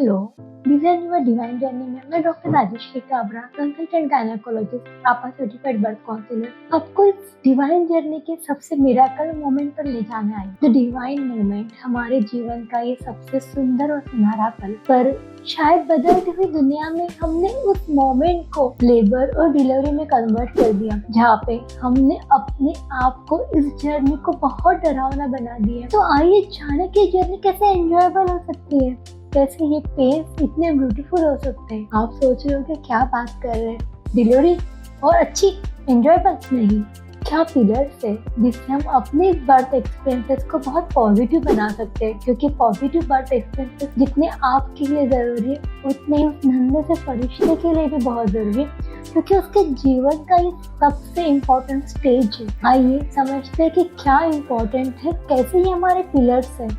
Hello, design your divine journey में मैं doctor Rajeshree Kabra, consultant gynaecologist, पापा सर्टिफाइड बर्थ काउंसलर आपको इस डिवाइन जर्नी के सबसे मिरेकल मोमेंट पर ले जाने आई। द डिवाइन मोमेंट हमारे जीवन का ये सबसे सुंदर और सुनहरा पल, पर शायद बदलती हुई दुनिया में हमने उस मोमेंट को लेबर और डिलीवरी में कन्वर्ट कर दिया, जहाँ पे हमने अपने आप को इस जर्नी को बहुत डरावना बना दिया। तो आइए जाने की जर्नी कैसे एंजॉयबल हो सकती है, कैसे ये पेन इतने ब्यूटीफुल हो सकते हैं। आप सोच रहे हो कि क्या बात कर रहे हैं, डिलीवरी और अच्छी एंजॉयबल नहीं, क्या पिलर्स है जिससे हम अपने बर्थ एक्सपीरियंसेस को बहुत पॉजिटिव बना सकते हैं। क्योंकि पॉजिटिव बर्थ एक्सपीरियंसेस जितने आपके लिए जरूरी है उतने ही उस नन्हे से फरिश्ते के लिए भी बहुत जरूरी है, क्योंकि उसके जीवन का ये सबसे इम्पोर्टेंट स्टेज है। आइए समझते हैं कि क्या इम्पोर्टेंट है, कैसे ये हमारे पिलर्स है।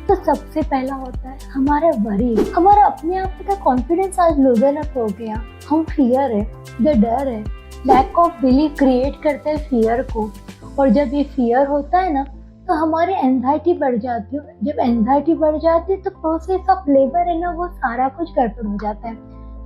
तो सबसे पहला होता है हमारा वरी, हमारा अपने आप का कॉन्फिडेंस आज लूजन अप हो गया। हम फियर है, जो डर है, लैक ऑफ बिलीफ क्रिएट करते हैं फियर को, और जब ये फियर होता है ना तो हमारी एंजाइटी बढ़ जाती है। जब एंजाइटी बढ़ जाती है तो प्रोसेस ऑफ लेबर है ना, वो सारा कुछ गड़बड़ हो जाता है।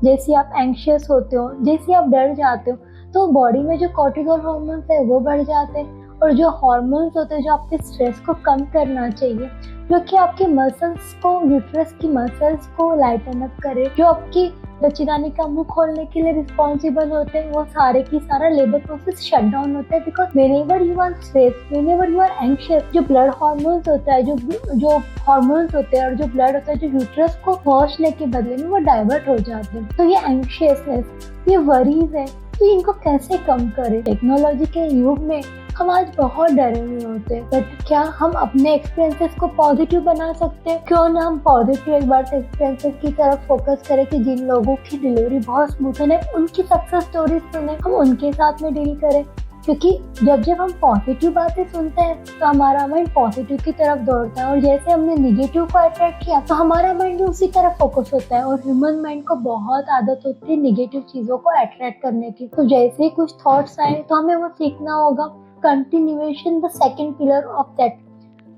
जैसे आप एंग्शियस होते हो, जैसे आप डर जाते हो, तो बॉडी में जो कॉर्टिसोल हार्मोन्स है वो बढ़ जाते हैं, और जो हार्मोन्स होते हैं जो आपके स्ट्रेस को कम करना चाहिए, जो कि आपके मसल्स को, यूट्रस की मसल्स को लाइटन अप करे, जो आपकी बच्चेदानी का मुंह खोलने के लिए रिस्पॉन्सिबल होते हैं, वो सारे की सारा लेबर प्रोसेस शट डाउन होता है। Because whenever you are stress, whenever you are anxious, जो ब्लड हार्मोन्स होता है, जो हार्मोन्स होते हैं और जो ब्लड होता है, जो यूट्रस को पहुंचने के बदले में वो डाइवर्ट हो जाते हैं। तो ये एंग्शियसनेस, ये वरीज है, तो इनको कैसे कम करें। टेक्नोलॉजी के युग में हम आज बहुत डरे हुए होते हैं, बट क्या हम अपने एक्सपीरियंसेस को पॉजिटिव बना सकते हैं? क्यों ना हम पॉजिटिव एक बार एक्सपीरियंसेस की तरफ फोकस करें कि जिन लोगों की डिलीवरी बहुत स्मूथ है उनकी सक्सेस स्टोरीज सुने, हम उनके साथ में डील करें। क्योंकि जब हम पॉजिटिव बातें सुनते हैं तो हमारा माइंड पॉजिटिव की तरफ दौड़ता है, और जैसे हमने निगेटिव को अट्रैक्ट किया तो हमारा माइंड भी उसी तरफ फोकस होता है। और ह्यूमन माइंड को बहुत आदत होती है निगेटिव चीजों को अट्रैक्ट करने की। तो जैसे ही कुछ थॉट्स आए तो हमें वो सीखना होगा। Continuation the second pillar of that,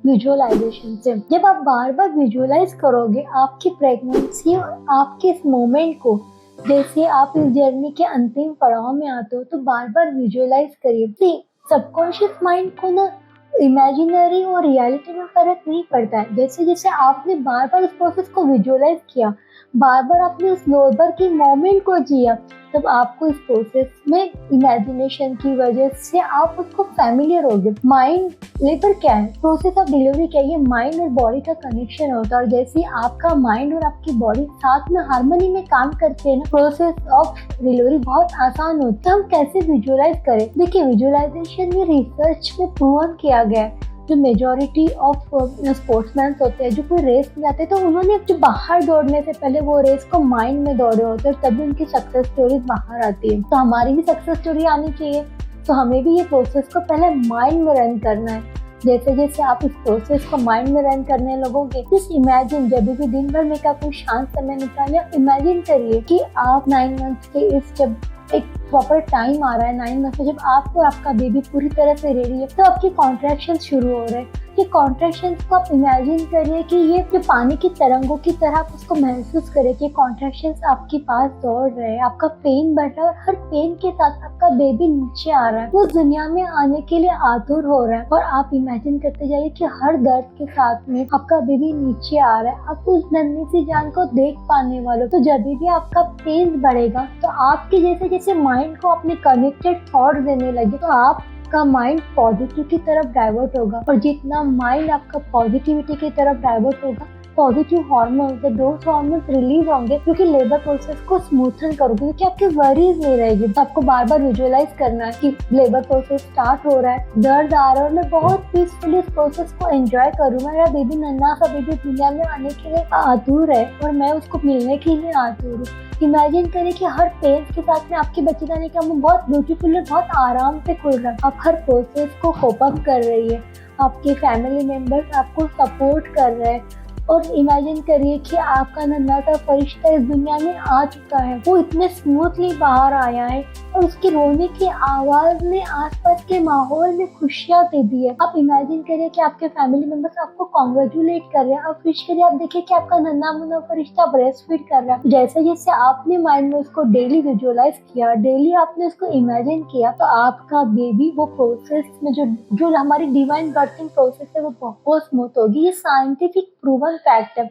visualization से। जब आप बार बार विजुअलाइज करोगे आपकी प्रेगनेंसी और आपके इस मोमेंट को, जैसे आप इस जर्नी के अंतिम पड़ाव में आते हो, तो बार बार विजुअलाइज करिए। सबकॉन्शियस माइंड को ना इमेजिनरी और रियलिटी में फर्क नहीं पड़ता है। जैसे जैसे आपने बार बार उस प्रोसेस को विजुअलाइज किया, बार बार आपने उस लेबर की मोमेंट को जिया, तब आपको इस प्रोसेस में इमेजिनेशन की वजह से आप उसको फैमिलियर हो गए। माइंड लेबर क्या है, प्रोसेस ऑफ डिलीवरी क्या है, ये माइंड और बॉडी का कनेक्शन होता है। और जैसे आपका माइंड और आपकी बॉडी साथ में हार्मनी में काम करते हैं ना, प्रोसेस ऑफ डिलीवरी बहुत आसान होती है। हम कैसे विजुअलाइज करें? देखिए, विजुअलाइजेशन में रिसर्च में प्रूवन किया गया है, जो मेजॉरिटी ऑफ स्पोर्ट्समैन होते हैं जो कोई रेस में जाते हैं, तो उन्होंने जो बाहर दौड़ने से पहले वो रेस को माइंड में दौड़े होते हैं, तभी उनकी सक्सेस स्टोरीज बाहर आती है। तो हमारी भी सक्सेस स्टोरी आनी चाहिए, तो हमें भी ये प्रोसेस को पहले माइंड में रन करना है। जैसे जैसे आप इस प्रोसेस को माइंड में रन करने लगोगे, जस्ट इमेजिन जब भी दिन भर में का कोई शांत समय निकालिए, इमेजिन करिए कि आप 9 मंथ के इस जब एक प्रॉपर टाइम आ रहा है, 9 मंथ में जब आपको आपका बेबी पूरी तरह से रेडी है, तो आपकी कॉन्ट्रैक्शन शुरू हो रहे हैं। ये कॉन्ट्रैक्शंस को आप इमेजिन करिए कि ये जो पानी की तरंगों की तरह आप उसको महसूस करें कि कॉन्ट्रैक्शंस आपके पास दौड़ रहे हैं, आपका पेन बढ़ रहा है, और हर पेन के साथ आपका बेबी नीचे आ रहा है, वो दुनिया में आने के लिए आतुर हो रहा है। और आप इमेजिन करते जाइए कि हर दर्द के साथ में आपका बेबी नीचे आ रहा है, आप उस नन्ही सी जान को देख पाने वाले। तो जब भी आपका पेन बढ़ेगा तो आपके जैसे जैसे माइंड को अपने कनेक्टेड थॉट देने लगे, तो आपका माइंड पॉजिटिव की तरफ डाइवर्ट होगा, और जितना माइंड आपका पॉजिटिविटी की तरफ डाइवर्ट होगा, positive hormones, dose hormones release होंगे, क्योंकि लेबर प्रोसेस को स्मूथन करोगे, क्योंकि आपकी वरीज नहीं रहेगी। तो आपको बार बार विजुअलाइज करना है कि लेबर प्रोसेस स्टार्ट हो रहा है, दर्द आ रहा है, और मैं बहुत पीसफुली इस प्रोसेस को एंजॉय करूँ। मेरा बेबी, नन्हा सा बेबी दुनिया में आने के लिए आतुर है, और मैं उसको मिलने के लिए आतुर हूँ। इमेजिन करें कि हर पेन के साथ में आपकी बच्चेदानी का मुंह बहुत ब्यूटीफुल और बहुत आराम से खुल रहा है। आप हर प्रोसेस को कोप अप कर रही है, आपके फैमिली मेंबर्स आपको सपोर्ट कर रहे हैं, और इमेजिन करिए कि आपका नन्हा सा फरिश्ता इस दुनिया में आ चुका है, वो इतने स्मूथली बाहर आया है और उसकी रोने की आवाज ने आसपास के माहौल में खुशियां दे दी है। आप इमेजिन करिए कि आपके फैमिली मेंबर्स आपको कॉन्ग्रेचुलेट कर रहे हैं। आप विश करिए, आप देखिए कि आपका नन्हा मुन्ना फरिश्ता ब्रेस्ट फीड कर रहा है। जैसे जैसे आपने माइंड में उसको डेली विजुअलाइज किया, डेली आपने उसको इमेजिन किया, तो आपका बेबी वो प्रोसेस में जो हमारी डिवाइन बर्थिंग प्रोसेस है वो बहुत स्मूथ होगी। ये साइंटिफिक प्रूवन फैक्ट है।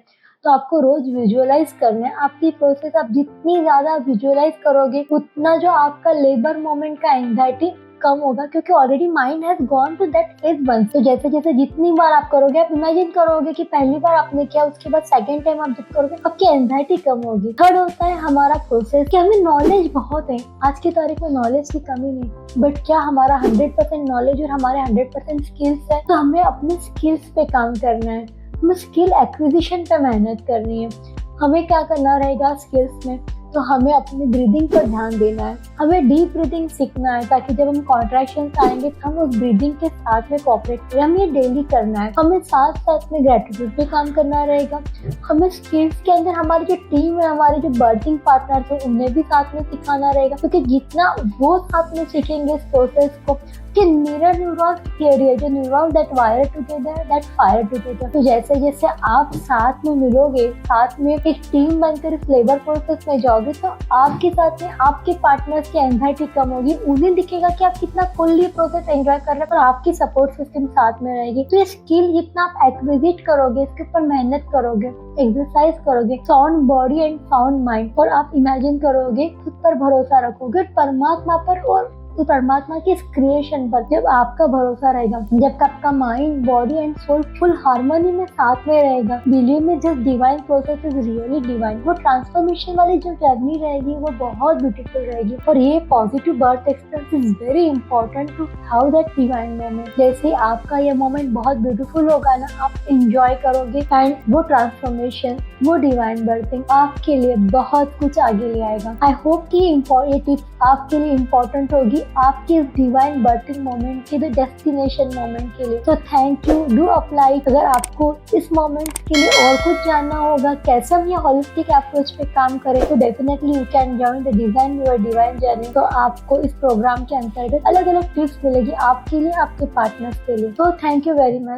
तो आपको रोज विजुअलाइज करना है आपकी प्रोसेस। आप जितनी ज्यादा विजुअलाइज करोगे उतना जो आपका लेबर मोमेंट का एंजाइटी कम होगा, क्योंकि already mind has gone to that phase one. तो जैसे जैसे जितनी बार आप करोगे, आप इमेजिन करोगे कि पहली बार आपने किया, उसके बाद सेकंड टाइम आप जब करोगे आपकी एंजाइटी कम होगी। थर्ड होता है हमारा प्रोसेस कि हमें नॉलेज बहुत है। आज की तारीख में नॉलेज की कमी नहीं, बट क्या हमारा 100% नॉलेज और हमारे 100% स्किल्स है? तो हमें अपने स्किल्स पे काम करना है, हमें स्किल एक्विजिशन पे मेहनत करनी है। हमें क्या करना रहेगा स्किल्स में? तो हमें अपनी ब्रीदिंग पर ध्यान देना है, हमें डीप ब्रीदिंग सीखना है, ताकि जब हम कॉन्ट्रैक्शंस आएंगे तो हम उस ब्रीदिंग के साथ में कोऑपरेट करें। हमें ये डेली करना है। हमें साथ साथ में ग्रेटिट्यूड पे काम करना रहेगा। हमें स्किल्स के अंदर हमारी जो टीम है, हमारे जो बर्थिंग पार्टनर्स है, उन्हें भी साथ में सिखाना रहेगा, क्योंकि जितना वो साथ में सीखेंगे इस प्रोसेस को, कि मिरर न्यूरॉन्स थियरी है, जो neurons that wire together that fire together. तो जैसे जैसे आप साथ में मिलोगे, साथ में एक टीम बनकर इस लेबर प्रोसेस में जाओगे, तो आपके साथ में आपके पार्टनर्स की एंजाइटी कम होगी। उन्हें दिखेगा कि आप कितना फुल्ली प्रोसेस एंजॉय कर रहे हैं, और आपकी सपोर्ट सिस्टम साथ में रहेगी। तो ये स्किल जितना आप एक्विजिट करोगे, इसके ऊपर मेहनत करोगे, एक्सरसाइज करोगे, sound body and sound mind, और आप इमेजिन करोगे, खुद पर भरोसा रखोगे, परमात्मा पर और तो परमात्मा की इस क्रिएशन पर जब आपका भरोसा रहेगा, जब आपका mind body and soul full harmony में साथ में रहेगा, बिलीव में this divine process is really divine. वो ट्रांसफॉर्मेशन वाली जो जर्नी रहेगी वो बहुत ब्यूटीफुल रहेगी। और ये positive birth experience is very important to how that divine moment. जैसे आपका ये मोमेंट बहुत ब्यूटीफुल होगा ना, आप इंजॉय करोगे, एंड वो ट्रांसफॉर्मेशन, वो डिवाइन बर्थिंग आपके लिए बहुत कुछ आगे ले आएगा। आई होप कि ये टिप्स आपके लिए इम्पोर्टेंट होगी आपके इस डिवाइन बर्थिंग मोमेंट के लिए, डेस्टिनेशन मोमेंट के लिए। तो थैंक यू, डू अप्लाई। अगर आपको इस मोमेंट के लिए और कुछ जानना होगा, कैसे हम ये होलिस्टिक अप्रोच पे काम करें, तो definitely you can join the design your divine journey. तो आपको इस प्रोग्राम के अंतर्गत अलग अलग टिप्स मिलेगी आपके लिए, आपके पार्टनर्स के लिए। तो थैंक यू वेरी मच।